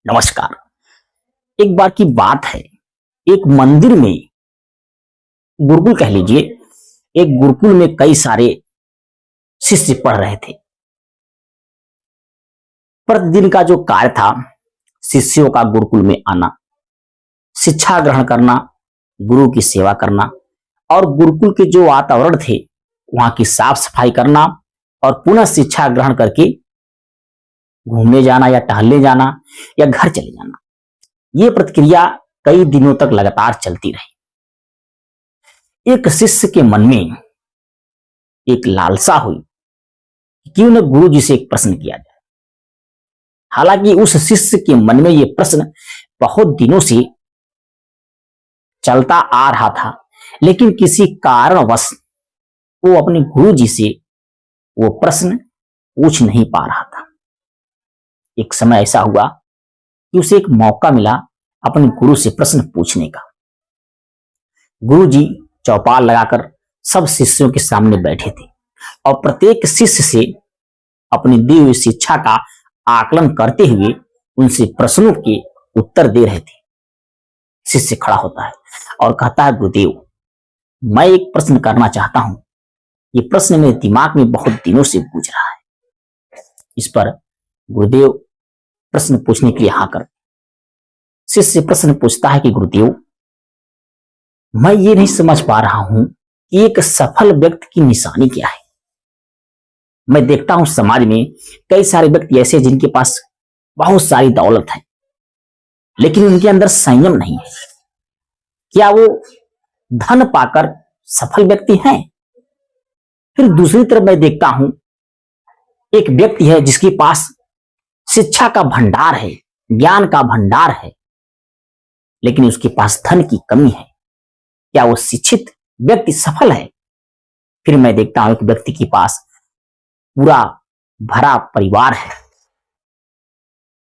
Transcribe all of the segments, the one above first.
नमस्कार। एक बार की बात है, एक मंदिर में, गुरुकुल कह लीजिए, एक गुरुकुल में कई सारे शिष्य पढ़ रहे थे। प्रतिदिन का जो कार्य था, शिष्यों का गुरुकुल में आना, शिक्षा ग्रहण करना, गुरु की सेवा करना और गुरुकुल के जो वातावरण थे वहां की साफ सफाई करना और पुनः शिक्षा ग्रहण करके घूमने जाना या टहलने जाना या घर चले जाना। ये प्रतिक्रिया कई दिनों तक लगातार चलती रही। एक शिष्य के मन में एक लालसा हुई कि क्यों न गुरु जी से एक प्रश्न किया जाए। हालांकि उस शिष्य के मन में यह प्रश्न बहुत दिनों से चलता आ रहा था, लेकिन किसी कारणवश वो अपने गुरु जी से वो प्रश्न पूछ नहीं पा रहा था। एक समय ऐसा हुआ कि उसे एक मौका मिला अपने गुरु से प्रश्न पूछने का। गुरु जी चौपाल लगाकर सब शिष्यों के सामने बैठे थे और प्रत्येक शिष्य से अपनी दी हुई शिक्षा का आकलन करते हुए उनसे प्रश्नों के उत्तर दे रहे थे। शिष्य खड़ा होता है और कहता है, गुरुदेव, मैं एक प्रश्न करना चाहता हूं। ये प्रश्न मेरे दिमाग में बहुत दिनों से गूंज रहा है। इस पर गुरुदेव प्रश्न पूछने के लिए हाँ कर। शिष्य प्रश्न पूछता है कि गुरुदेव, मैं ये नहीं समझ पा रहा हूं कि एक सफल व्यक्ति की निशानी क्या है। मैं देखता हूं समाज में कई सारे व्यक्ति ऐसे जिनके पास बहुत सारी दौलत है, लेकिन उनके अंदर संयम नहीं है। क्या वो धन पाकर सफल व्यक्ति हैं? फिर दूसरी तरफ मैं देखता हूं एक व्यक्ति है जिसके पास शिक्षा का भंडार है, ज्ञान का भंडार है, लेकिन उसके पास धन की कमी है। क्या वो शिक्षित व्यक्ति सफल है? फिर मैं देखता हूं एक व्यक्ति के पास पूरा भरा परिवार है,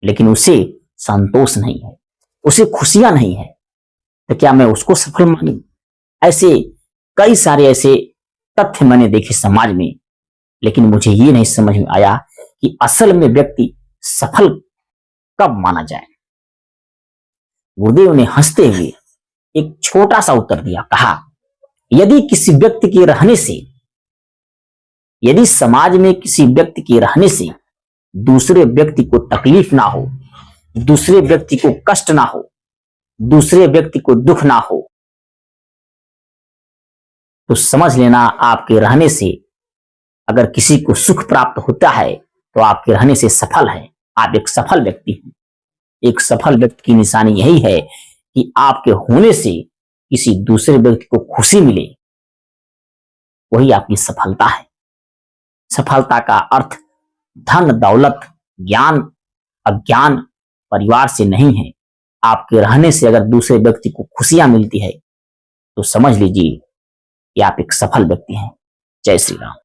लेकिन उसे संतोष नहीं है, उसे खुशियां नहीं है। तो क्या मैं उसको सफल मानूं? ऐसे कई सारे ऐसे तथ्य मैंने देखे समाज में, लेकिन मुझे ये नहीं समझ में आया कि असल में व्यक्ति सफल कब माना जाए। गुरुदेव ने हंसते हुए एक छोटा सा उत्तर दिया। कहा, यदि किसी व्यक्ति के रहने से, यदि समाज में किसी व्यक्ति के रहने से दूसरे व्यक्ति को तकलीफ ना हो, दूसरे व्यक्ति को कष्ट ना हो, दूसरे व्यक्ति को दुख ना हो, तो समझ लेना आपके रहने से अगर किसी को सुख प्राप्त होता है तो आपके रहने से सफल है, आप एक सफल व्यक्ति हैं। एक सफल व्यक्ति की निशानी यही है कि आपके होने से किसी दूसरे व्यक्ति को खुशी मिले, वही आपकी सफलता है। सफलता का अर्थ धन, दौलत, ज्ञान, अज्ञान, परिवार से नहीं है। आपके रहने से अगर दूसरे व्यक्ति को खुशियां मिलती है तो समझ लीजिए कि आप एक सफल व्यक्ति हैं। जय श्री राम।